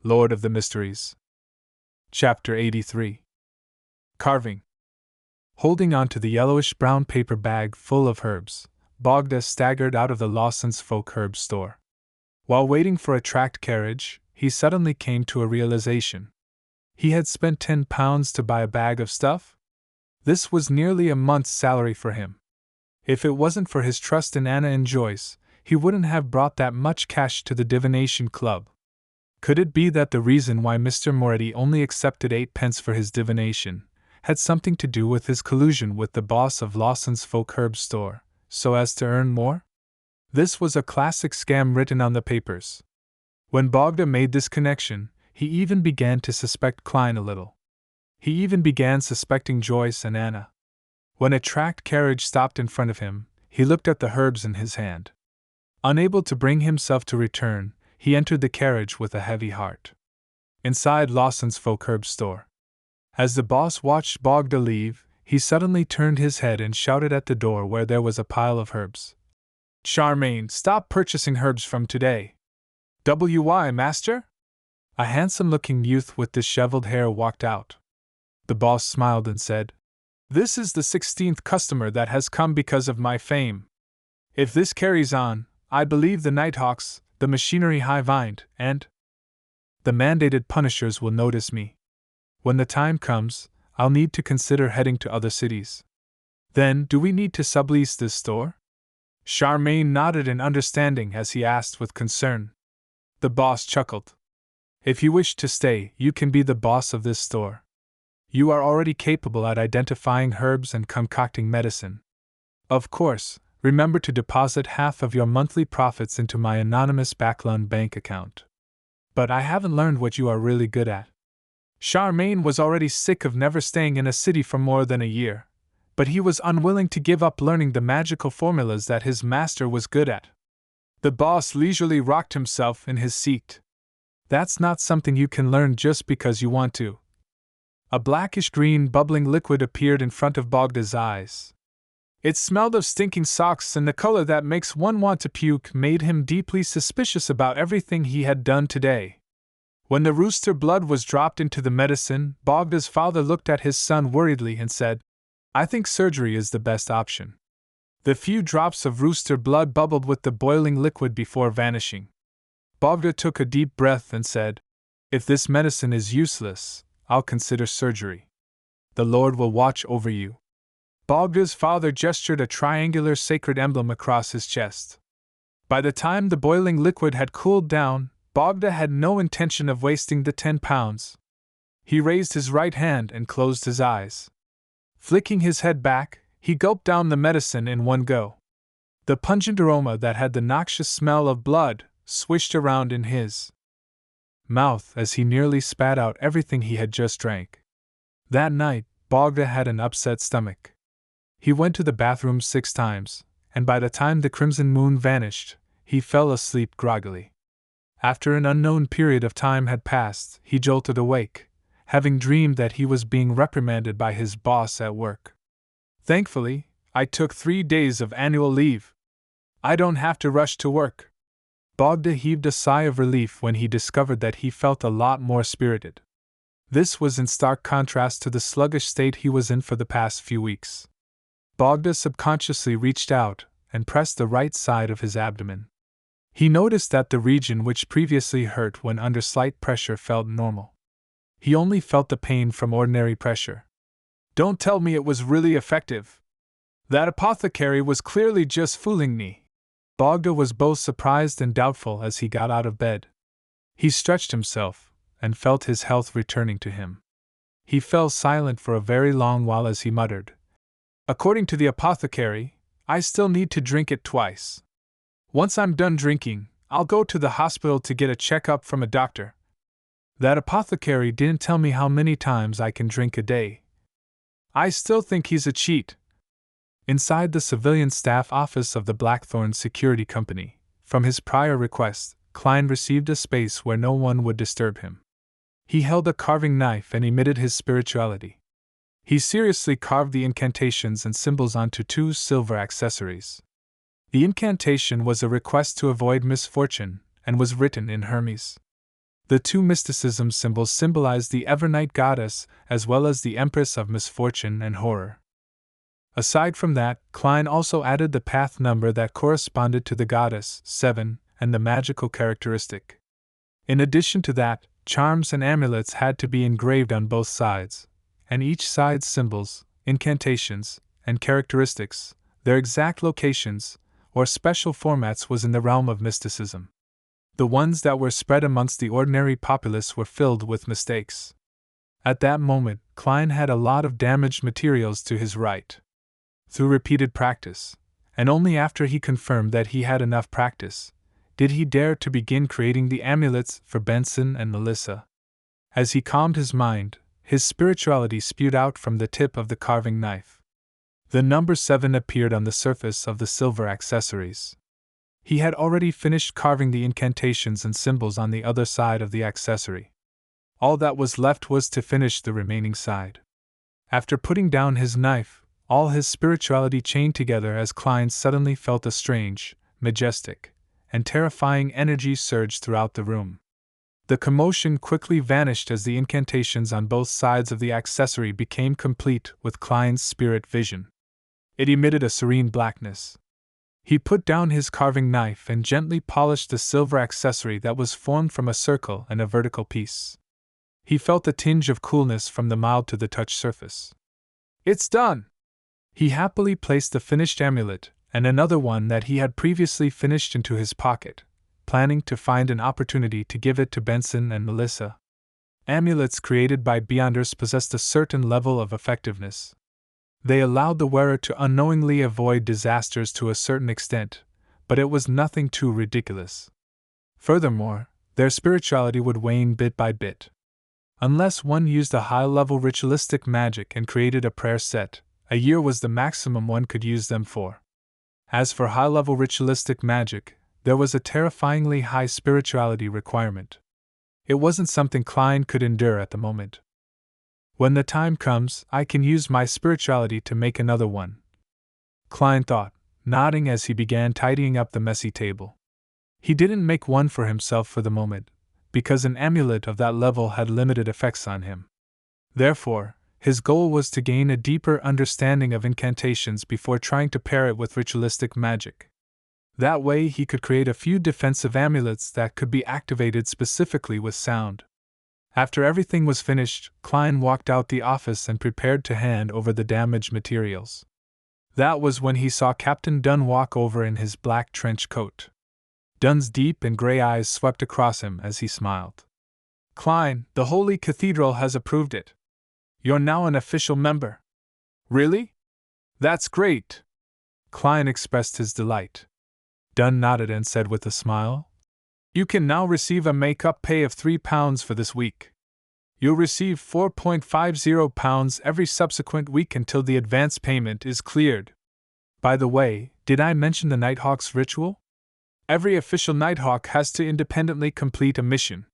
Lord of the Mysteries. Chapter 83. Carving. Holding on to the yellowish-brown paper bag full of herbs, Bogda staggered out of the Lawson's Folk Herb store. While waiting for a tracked carriage, he suddenly came to a realization. He had spent £10 to buy a bag of stuff? This was nearly a month's salary for him. If it wasn't for his trust in Anna and Joyce, he wouldn't have brought that much cash to the divination club. Could it be that the reason why Mr. Moretti only accepted 8 pence for his divination had something to do with his collusion with the boss of Lawson's Folk Herb store, so as to earn more? This was a classic scam written on the papers. When Bogda made this connection, he even began to suspect Klein a little. He even began suspecting Joyce and Anna. When a tracked carriage stopped in front of him, he looked at the herbs in his hand. Unable to bring himself to return, he entered the carriage with a heavy heart. Inside Lawson's Folk Herb store. As the boss watched Bogda leave, he suddenly turned his head and shouted at the door where there was a pile of herbs. "Charmaine, stop purchasing herbs from today." "Why, master?" A handsome-looking youth with disheveled hair walked out. The boss smiled and said, "This is the 16th customer that has come because of my fame. If this carries on, I believe the Nighthawks, the machinery high-vined, and the mandated punishers will notice me. When the time comes, I'll need to consider heading to other cities. Then, do we need to sublease this store?" Charmaine nodded in understanding as he asked with concern. The boss chuckled. "If you wish to stay, you can be the boss of this store. You are already capable at identifying herbs and concocting medicine. Of course, remember to deposit half of your monthly profits into my anonymous Backlund bank account. But I haven't learned what you are really good at." Charmaine was already sick of never staying in a city for more than a year, but he was unwilling to give up learning the magical formulas that his master was good at. The boss leisurely rocked himself in his seat. "That's not something you can learn just because you want to." A blackish-green bubbling liquid appeared in front of Bogda's eyes. It smelled of stinking socks, and the color that makes one want to puke made him deeply suspicious about everything he had done today. When the rooster blood was dropped into the medicine, Bogda's father looked at his son worriedly and said, "I think surgery is the best option." The few drops of rooster blood bubbled with the boiling liquid before vanishing. Bogda took a deep breath and said, "If this medicine is useless, I'll consider surgery. The Lord will watch over you." Bogda's father gestured a triangular sacred emblem across his chest. By the time the boiling liquid had cooled down, Bogda had no intention of wasting the £10. He raised his right hand and closed his eyes. Flicking his head back, he gulped down the medicine in one go. The pungent aroma that had the noxious smell of blood swished around in his mouth as he nearly spat out everything he had just drank. That night, Bogda had an upset stomach. He went to the bathroom 6 times, and by the time the crimson moon vanished, he fell asleep groggily. After an unknown period of time had passed, he jolted awake, having dreamed that he was being reprimanded by his boss at work. "Thankfully, I took 3 days of annual leave. I don't have to rush to work." Bogda heaved a sigh of relief when he discovered that he felt a lot more spirited. This was in stark contrast to the sluggish state he was in for the past few weeks. Bogda subconsciously reached out and pressed the right side of his abdomen. He noticed that the region which previously hurt when under slight pressure felt normal. He only felt the pain from ordinary pressure. "Don't tell me it was really effective. That apothecary was clearly just fooling me." Bogda was both surprised and doubtful as he got out of bed. He stretched himself and felt his health returning to him. He fell silent for a very long while as he muttered, "According to the apothecary, I still need to drink it twice. Once I'm done drinking, I'll go to the hospital to get a checkup from a doctor. That apothecary didn't tell me how many times I can drink a day. I still think he's a cheat." Inside the civilian staff office of the Blackthorn Security Company, from his prior request, Klein received a space where no one would disturb him. He held a carving knife and emitted his spirituality. He seriously carved the incantations and symbols onto 2 silver accessories. The incantation was a request to avoid misfortune, and was written in Hermes. The two mysticism symbols symbolized the Evernight goddess as well as the Empress of Misfortune and Horror. Aside from that, Klein also added the path number that corresponded to the goddess, 7, and the magical characteristic. In addition to that, charms and amulets had to be engraved on both sides, and each side's symbols, incantations, and characteristics, their exact locations, or special formats was in the realm of mysticism. The ones that were spread amongst the ordinary populace were filled with mistakes. At that moment, Klein had a lot of damaged materials to his right. Through repeated practice, and only after he confirmed that he had enough practice, did he dare to begin creating the amulets for Benson and Melissa. As he calmed his mind, his spirituality spewed out from the tip of the carving knife. The number 7 appeared on the surface of the silver accessories. He had already finished carving the incantations and symbols on the other side of the accessory. All that was left was to finish the remaining side. After putting down his knife, all his spirituality chained together as Klein suddenly felt a strange, majestic, and terrifying energy surge throughout the room. The commotion quickly vanished as the incantations on both sides of the accessory became complete with Klein's spirit vision. It emitted a serene blackness. He put down his carving knife and gently polished the silver accessory that was formed from a circle and a vertical piece. He felt a tinge of coolness from the mild to the touch surface. "It's done!" He happily placed the finished amulet and another one that he had previously finished into his pocket, planning to find an opportunity to give it to Benson and Melissa. Amulets created by Beyonders possessed a certain level of effectiveness. They allowed the wearer to unknowingly avoid disasters to a certain extent, but it was nothing too ridiculous. Furthermore, their spirituality would wane bit by bit. Unless one used a high-level ritualistic magic and created a prayer set, a year was the maximum one could use them for. As for high-level ritualistic magic, there was a terrifyingly high spirituality requirement. It wasn't something Klein could endure at the moment. When the time comes, I can use my spirituality to make another one, Klein thought, nodding as he began tidying up the messy table. He didn't make one for himself for the moment, because an amulet of that level had limited effects on him. Therefore, his goal was to gain a deeper understanding of incantations before trying to pair it with ritualistic magic. That way he could create a few defensive amulets that could be activated specifically with sound. After everything was finished, Klein walked out the office and prepared to hand over the damaged materials. That was when he saw Captain Dunn walk over in his black trench coat. Dunn's deep and gray eyes swept across him as he smiled. "Klein, the Holy Cathedral has approved it. You're now an official member." "Really? That's great!" Klein expressed his delight. Dunn nodded and said with a smile, "You can now receive a make-up pay of £3 for this week. You'll receive £4.50 every subsequent week until the advance payment is cleared. By the way, did I mention the Nighthawk's ritual? Every official Nighthawk has to independently complete a mission.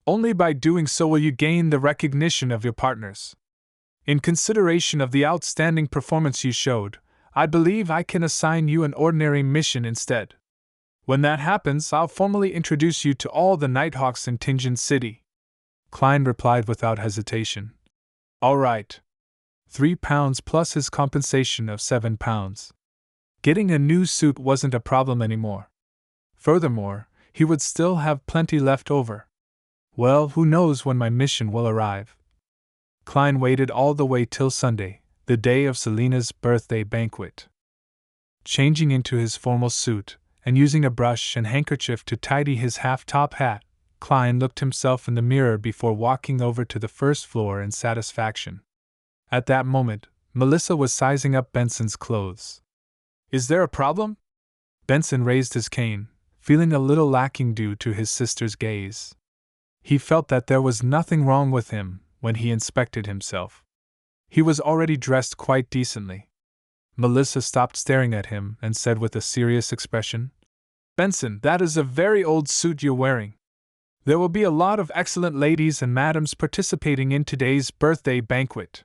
Only by doing so will you gain the recognition of your partners. In consideration of the outstanding performance you showed, I believe I can assign you an ordinary mission instead. When that happens, I'll formally introduce you to all the Nighthawks in Tinjin City." Klein replied without hesitation. "All right. £3 plus his compensation of £7. Getting a new suit wasn't a problem anymore. Furthermore, he would still have plenty left over. Well, who knows when my mission will arrive." Klein waited all the way till Sunday, the day of Selena's birthday banquet. Changing into his formal suit, and using a brush and handkerchief to tidy his half-top hat, Klein looked himself in the mirror before walking over to the first floor in satisfaction. At that moment, Melissa was sizing up Benson's clothes. "Is there a problem?" Benson raised his cane, feeling a little lacking due to his sister's gaze. He felt that there was nothing wrong with him when he inspected himself. He was already dressed quite decently. Melissa stopped staring at him and said with a serious expression, "Benson, that is a very old suit you're wearing. There will be a lot of excellent ladies and madams participating in today's birthday banquet.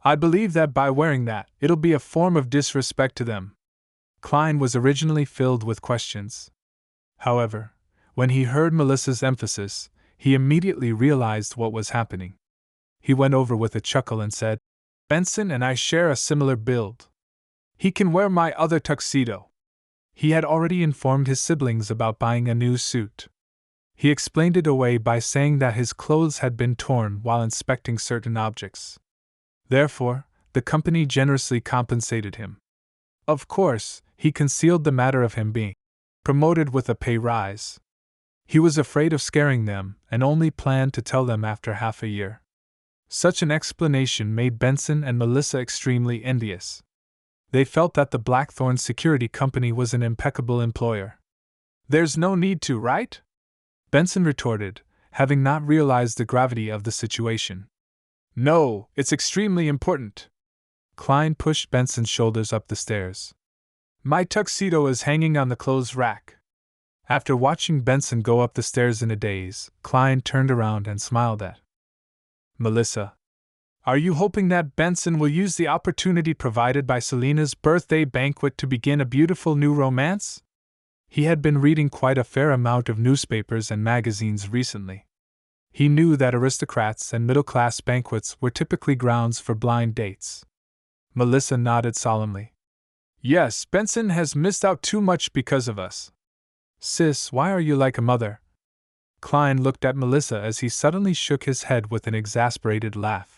I believe that by wearing that, it'll be a form of disrespect to them." Klein was originally filled with questions. However, when he heard Melissa's emphasis, He immediately realized what was happening. He went over with a chuckle and said, "Benson and I share a similar build. He can wear my other tuxedo." He had already informed his siblings about buying a new suit. He explained it away by saying that his clothes had been torn while inspecting certain objects. Therefore, the company generously compensated him. Of course, he concealed the matter of him being promoted with a pay rise. He was afraid of scaring them and only planned to tell them after half a year. Such an explanation made Benson and Melissa extremely envious. They felt that the Blackthorn Security Company was an impeccable employer. "There's no need to, right?" Benson retorted, having not realized the gravity of the situation. "No, it's extremely important." Klein pushed Benson's shoulders up the stairs. "My tuxedo is hanging on the clothes rack." After watching Benson go up the stairs in a daze, Klein turned around and smiled at Melissa. "Are you hoping that Benson will use the opportunity provided by Selena's birthday banquet to begin a beautiful new romance?" He had been reading quite a fair amount of newspapers and magazines recently. He knew that aristocrats and middle-class banquets were typically grounds for blind dates. Melissa nodded solemnly. "Yes, Benson has missed out too much because of us." "Sis, why are you like a mother?" Klein looked at Melissa as he suddenly shook his head with an exasperated laugh.